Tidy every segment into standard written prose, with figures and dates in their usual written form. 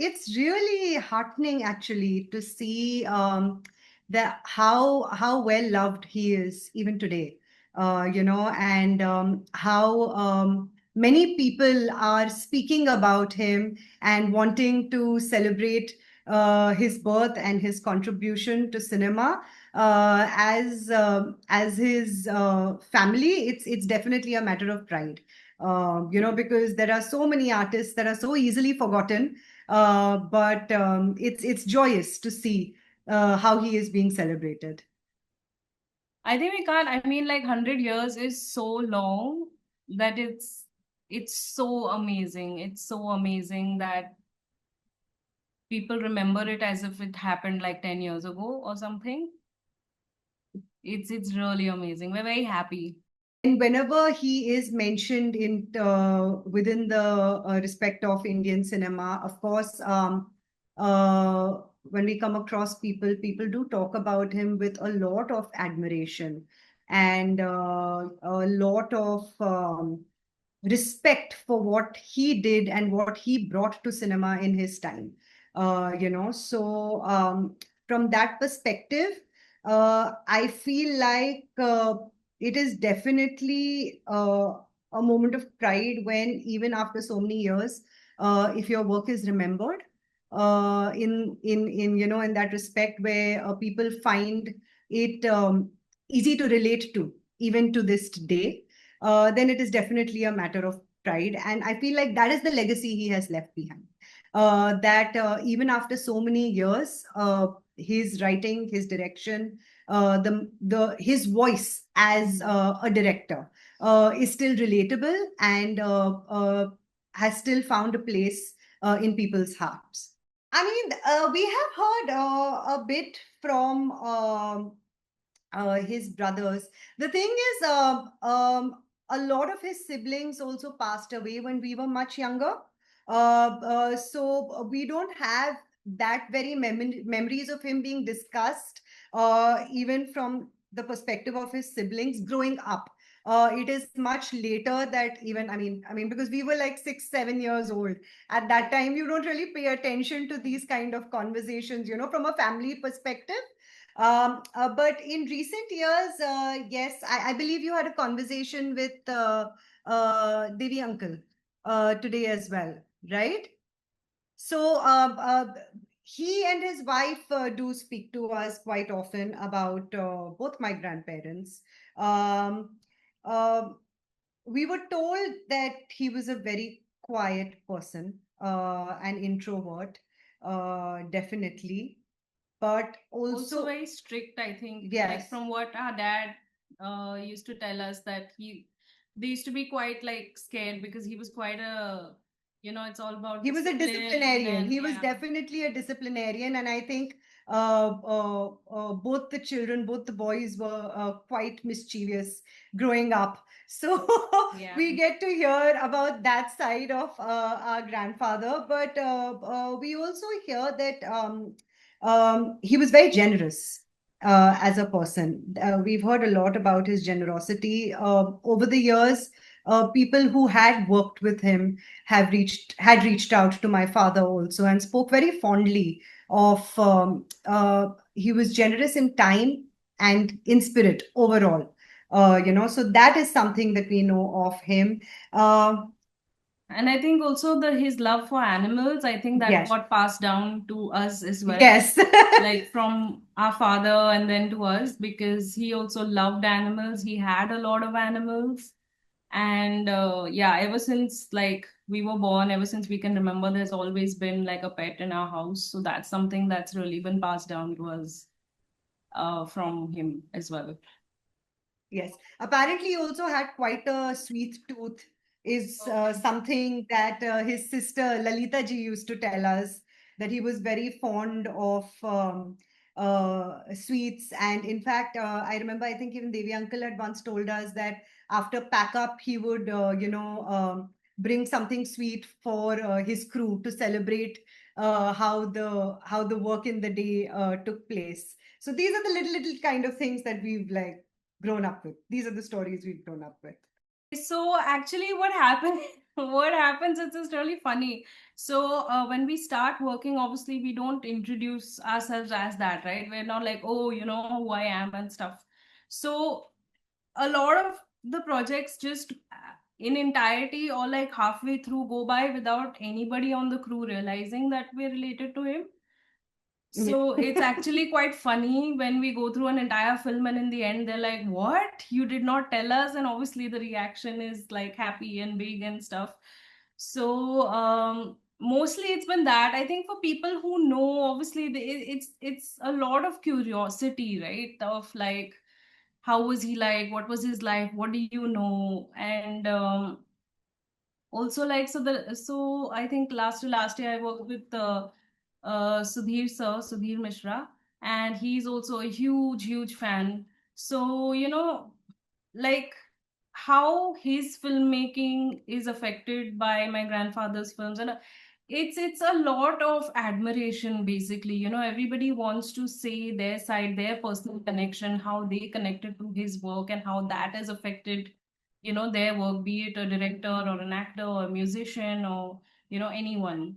it's really heartening actually to see that how well loved he is even today. And how many people are speaking about him and wanting to celebrate his birth and his contribution to cinema. As his family, it's definitely a matter of pride. Because there are so many artists that are so easily forgotten. But it's joyous to see how he is being celebrated. I think we can't. I mean, like 100 years is so long that it's so amazing. It's so amazing that people remember it as if it happened like 10 years ago or something. It's really amazing. We're very happy. And whenever he is mentioned in within the respect of Indian cinema, of course, when we come across people, people do talk about him with a lot of admiration and a lot of respect for what he did and what he brought to cinema in his time. So from that perspective, I feel like it is definitely a moment of pride when, even after so many years, if your work is remembered, in that respect, where people find it easy to relate to, even to this day, then it is definitely a matter of pride. And I feel like that is the legacy he has left behind. That even after so many years, his writing, his direction, the his voice as a director is still relatable and has still found a place in people's hearts. I mean, we have heard a bit from his brothers. The thing is, a lot of his siblings also passed away when we were much younger. So we don't have that very memories of him being discussed, even from the perspective of his siblings growing up. It is much later that, even I mean, because we were like 6, 7 years old at that time, you don't really pay attention to these kind of conversations, from a family perspective. But in recent years, yes, I believe you had a conversation with Devi uncle today as well, right? So he and his wife do speak to us quite often about both my grandparents. Um, uh, we were told that he was a very quiet person, an introvert, definitely, but Also also, very strict, I think. Like yes, from what our dad used to tell us that they used to be quite like scared because he was quite a, it's all about he was a discipline disciplinarian. and He was yeah. definitely a disciplinarian, and I think both the children, both the boys, were quite mischievous growing up. So Yeah. we get to hear about that side of our grandfather, but we also hear that he was very generous. As a person, we've heard a lot about his generosity over the years. People who had worked with him had reached out to my father also and spoke very fondly of he was generous in time and in spirit overall. So that is something that we know of him. uh, And I think also his love for animals, I think that yes. got passed down to us as well. Yes. Like from our father and then to us, because he also loved animals. He had a lot of animals. And yeah, ever since like we were born, ever since we can remember, there's always been like a pet in our house. So that's something that's really been passed down to us from him as well. Yes, apparently he also had quite a sweet tooth, is something that his sister Lalita ji used to tell us, that he was very fond of sweets. And in fact, I remember, I think even Devi uncle had once told us that after pack up, he would, bring something sweet for his crew to celebrate how the work in the day took place. So these are the little kind of things that we've like grown up with. These are the stories we've grown up with. So actually, what happened? what happens, it's just really funny. So when we start working, obviously we don't introduce ourselves as that, right? We're not like, oh, you know who I am and stuff. So a lot of the projects just in entirety or like halfway through go by without anybody on the crew realizing that we're related to him. Yeah. So it's actually quite funny when we go through an entire film and in the end they're like, "What? You did not tell us?" And obviously the reaction is like happy and big and stuff. So mostly it's been that. I think for people who know, obviously it's a lot of curiosity, right? Of like, how was he like? What was his life? What do you know? And also like so I think last to last year I worked with Sudhir Mishra, and he's also a huge fan. So like how his filmmaking is affected by my grandfather's films, and it's a lot of admiration basically. Everybody wants to say their side, their personal connection, how they connected to his work and how that has affected their work, be it a director or an actor or a musician or anyone.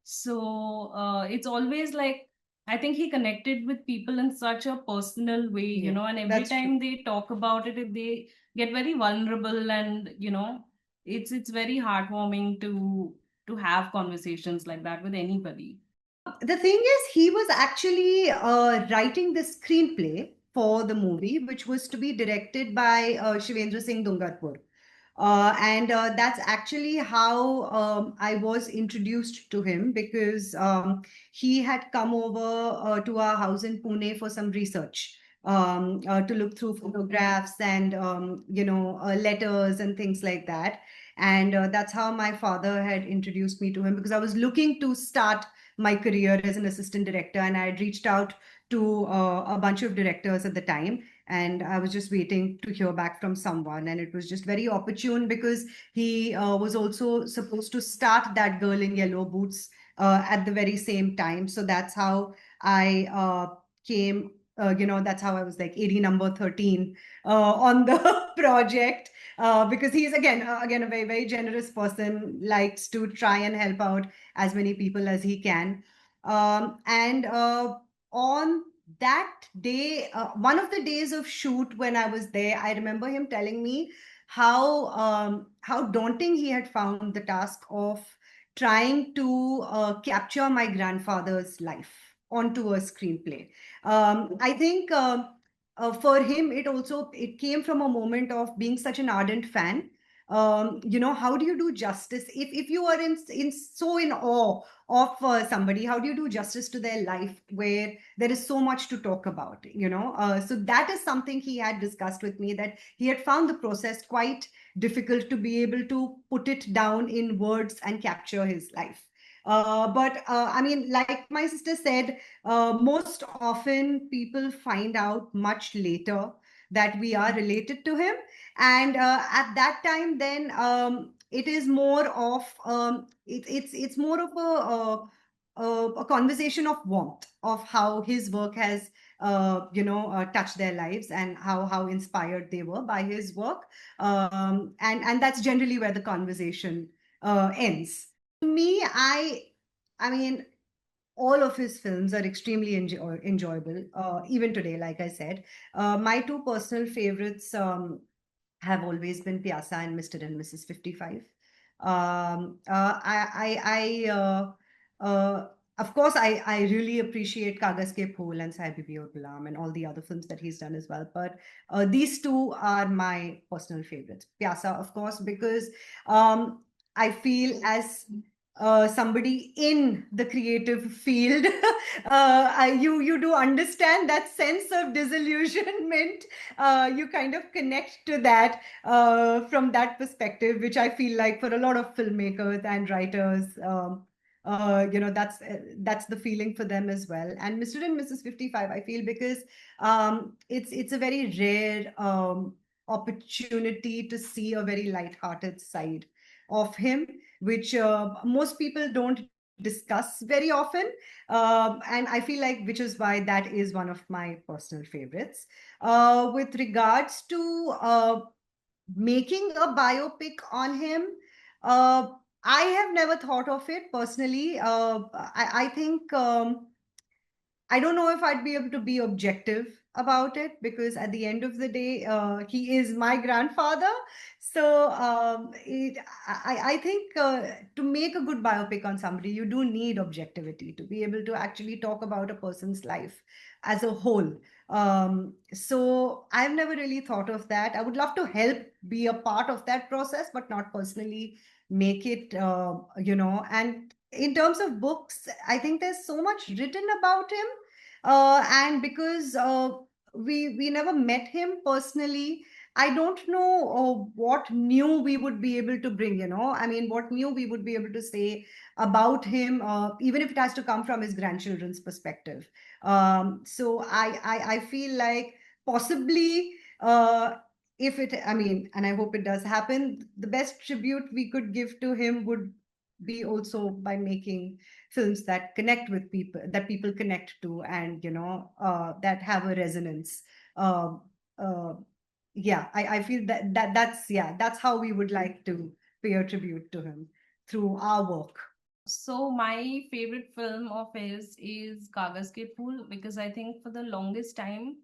So it's always like, I think he connected with people in such a personal way, Yeah, and every that's true. time they talk about it, they get very vulnerable, and it's very heartwarming to have conversations like that with anybody. The thing is, he was actually writing the screenplay for the movie, which was to be directed by Shivendra Singh Dungarpur. And that's actually how I was introduced to him, because he had come over to our house in Pune for some research, to look through photographs and letters and things like that. And that's how my father had introduced me to him, because I was looking to start my career as an assistant director, and I had reached out to a bunch of directors at the time, and I was just waiting to hear back from someone. And it was just very opportune, because he was also supposed to start That Girl in Yellow Boots at the very same time. So that's how I came. That's how I was like AD number 13 on the project, because he's again a very generous person, likes to try and help out as many people as he can. And on that day, one of the days of shoot when I was there, I remember him telling me how daunting he had found the task of trying to capture my grandfather's life onto a screenplay. I think for him, it came from a moment of being such an ardent fan. How do you do justice if you are in awe of somebody? How do you do justice to their life where there is so much to talk about? So that is something he had discussed with me, that he had found the process quite difficult to be able to put it down in words and capture his life. But I mean, like my sister said, most often people find out much later that we are related to him. And at that time, then it is more of it's more of a conversation of warmth of how his work has touched their lives, and how inspired they were by his work. And that's generally where the conversation ends. Me, I mean, all of his films are extremely enjoyable, even today, like I said. My two personal favorites have always been Pyaasa and Mr. and Mrs. 55. I Of course, I really appreciate Kaagaz Ke Phool and Sahibi Aur Gulam and all the other films that he's done as well. But these two are my personal favorites. Pyaasa, of course, because I feel as somebody in the creative field, you do understand that sense of disillusionment. You kind of connect to that from that perspective, which I feel like for a lot of filmmakers and writers, that's the feeling for them as well. And Mr. and Mrs. 55, I feel, because it's a very rare opportunity to see a very light-hearted side of him, which most people don't discuss very often. And I feel like, which is why that is one of my personal favorites. With regards to making a biopic on him, I have never thought of it personally. I think I don't know if I'd be able to be objective about it, because at the end of the day, he is my grandfather. So I think to make a good biopic on somebody, you do need objectivity to be able to actually talk about a person's life as a whole. So I've never really thought of that. I would love to help be a part of that process, but not personally make it, and in terms of books, I think there's so much written about him, and because we never met him personally, I don't know what new we would be able to bring. I mean, what new we would be able to say about him, even if it has to come from his grandchildren's perspective. So I feel like possibly, if it, I mean, and I hope it does happen, the best tribute we could give to him would be also by making films that connect with people, that people connect to, and that have a resonance. uh, uh, yeah, I feel that's, yeah, that's how we would like to pay a tribute to him through our work. So my favorite film of his is Kaagaz Ke Phool, because I think for the longest time,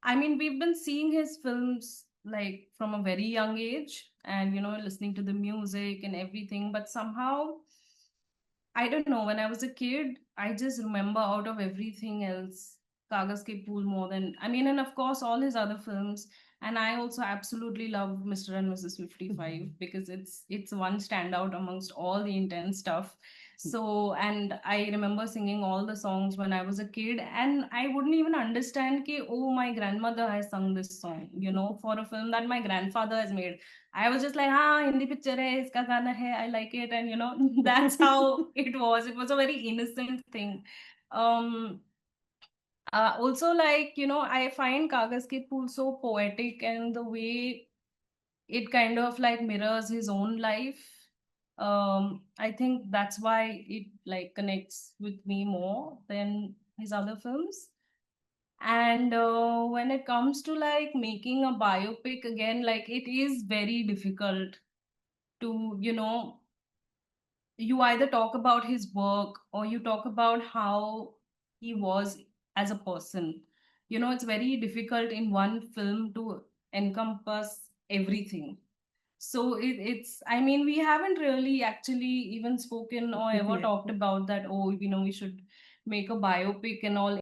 I mean, we've been seeing his films like from a very young age and, listening to the music and everything, but somehow, I don't know, when I was a kid, I just remember out of everything else, Kaagaz Ke Phool more than, I mean, and of course, all his other films. And I also absolutely love Mr. and Mrs. 55 because it's one standout amongst all the intense stuff. So, and I remember singing all the songs when I was a kid, and I wouldn't even understand कि, oh, my grandmother has sung this song, for a film that my grandfather has made. I was just like, ah, Hindi picture hai, iska gana hai, I like it. And that's how it was. It was a very innocent thing. Um, Also, like, I find Kaagaz Ke Phool so poetic, and the way it kind of like mirrors his own life. I think that's why it like connects with me more than his other films. And when it comes to like making a biopic again, like it is very difficult to, you either talk about his work or you talk about how he was as a person. It's very difficult in one film to encompass everything. So it's, I mean, we haven't really actually even spoken or ever Yeah. talked about that, oh, we should make a biopic and all.